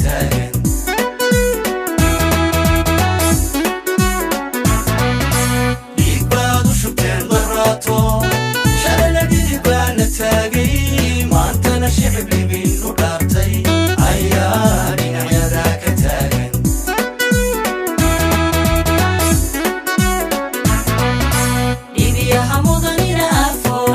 كتاجن ديك بادو شبتين ضراتو شارنا ديك بانا تاجي ما انتنا شعب لي بينو دارتي عياري عيارا كتاجن ديبي يا حمودني نافو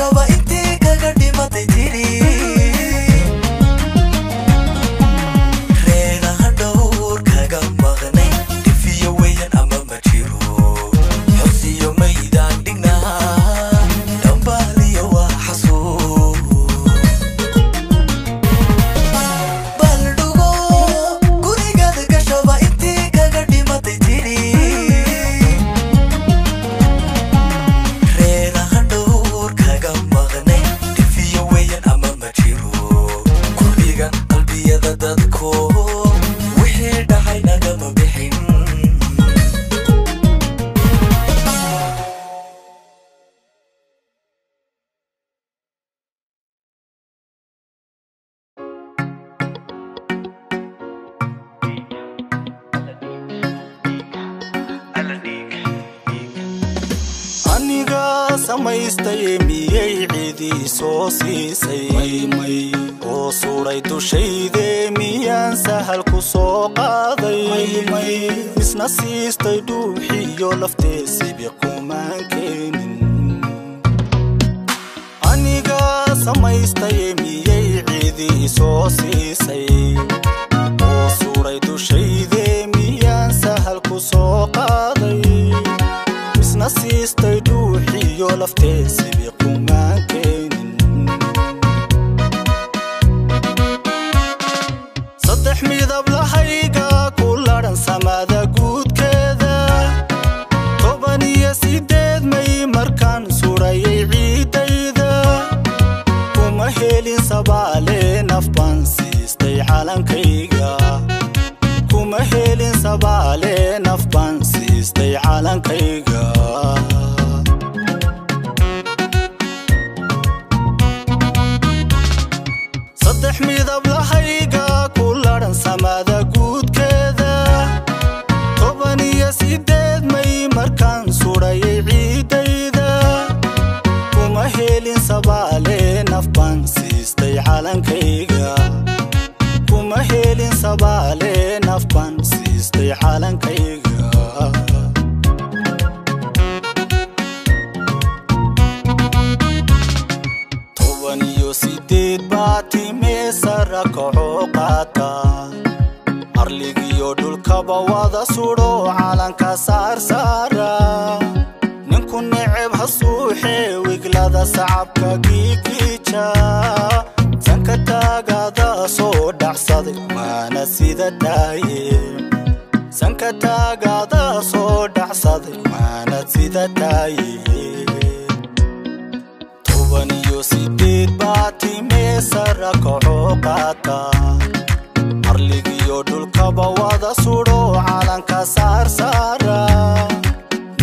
gashaba intii kaga dhimatay tiri reeraha dhowr kaga maqnay dhifiyo weyan ama ma jiro xosiyo maydaan dhignaa dhambaaliyo waa xasuus baldhugo gurigaada gashaba intii kaga dhimatay tiri reeraha dhowr kaga maqnay dhifiyo weyan ama ma jiro kordhiga qalbiyada dadko wixii dhacay nagama bixin aniga samaystay miyay cidii soo siisay may oo suray dushayde miyaan sahal ku soo qaaday may misna siistay dhuuxiyo lafteesibi qumaan keenin aniga samaystay miyay cidii soo siisay oo suray dushayde miyaan sahal ku soo qaaday misna siistay dhuuxiyo lafteesibi qumaan keenin saddex midab lahayga ku ladhan samada guudkeeda 18 may markaan surayay ciidayda kuma helin sabaale naf baan siistay calankayga kuma helin sabaale naf baan siistay calankayga saddex midab lahayga ku ladhan samada guudkeeda 18 may markaan surayay ciidayda kuma helin sabaale naf baan siistay calankayga kuma helin sabaale naf baan siistay calankayga sideed baati meesara kaco qaata arligiyo dhulkaba wada sudho calanka saarsaara ninku neceb ha suuxee wiglada sacabka giigiija sanka taagada soo dhacsaday waana sida daaye sanka taagada soo dhacsaday waana sida daaye 18 baati meesara kaco qaata arligiyo dhulkaba wada sudho calanka saarsaara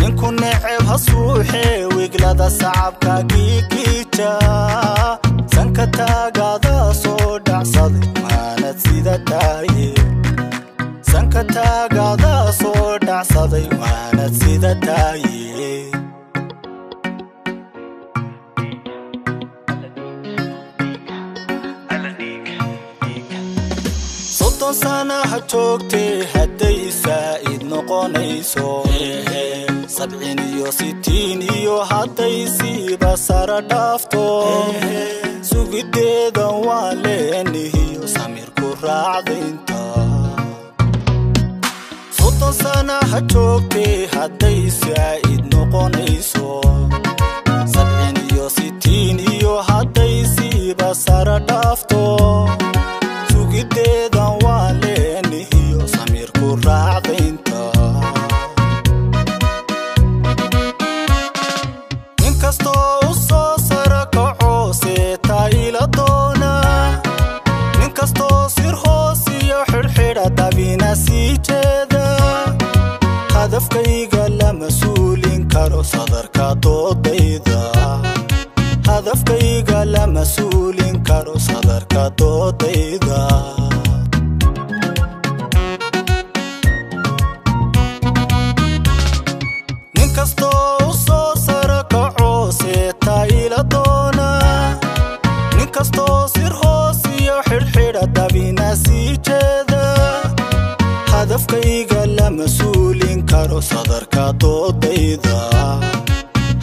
ninku neceb ha suuxee wiglada sacabka giigiija sanka taagada soo dhacsaday waana sida daaye sanka taagada soo dhacsaday waana sida daaye sana ha joogtee hadday saa'id noqonayso 67 iyo hadday siiba sara dhaafto sugideedan waa leenihiyo samirku raacdaynta 30 sana ha joogtee hadday saa'id noqonayso 67 iyo hadday siiba sara dhaafto sugideedan waa leenihiyo samirku raacdaynta ninkastoo u soo sara kaco seetaa ila doona ninkastoo sir hoos iyo xidhxidha dabina sii jeeda hadafkayga lama suulin karo sadarka doodayda hadafkayga lama suulin karo sadarka doodayda ninkastoo u soo sara kaco seetaa ila doona ninkastoo sir hoos iyo xidhxidha dabina sii jeeda hadafkayga lama suulin karo sadarka doodayda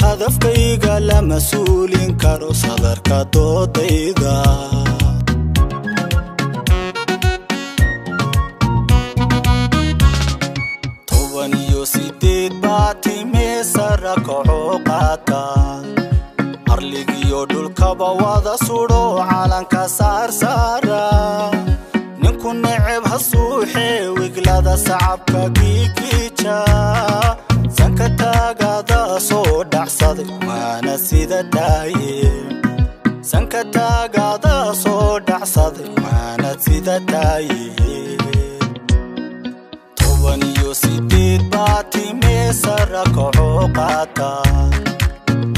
hadafkayga jawiga la mas'uulin karo sadarka doodayda tobaniyo sideed baati meesara kaco qaata arligiyo dhulkaba wada sudo calanka saara ninku neceb hasuuxe wiglada sacabka giigija sanka taagada soo dhacsaday waana sida daaye sanka taagada soo dhacsaday waana sida daaye tobaniyo sideed baati meesara kaco qaata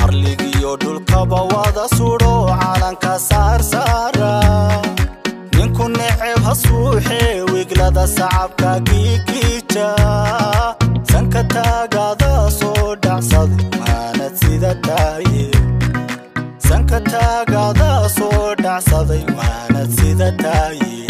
arligiyo dhulkaba wada sudo calanka saara ninku neceb hasuuxe wiglada sacabka giigija sanka taagada soo dhacsaday waana sida daaye sanka taagada soo dhacsaday waana sida daaye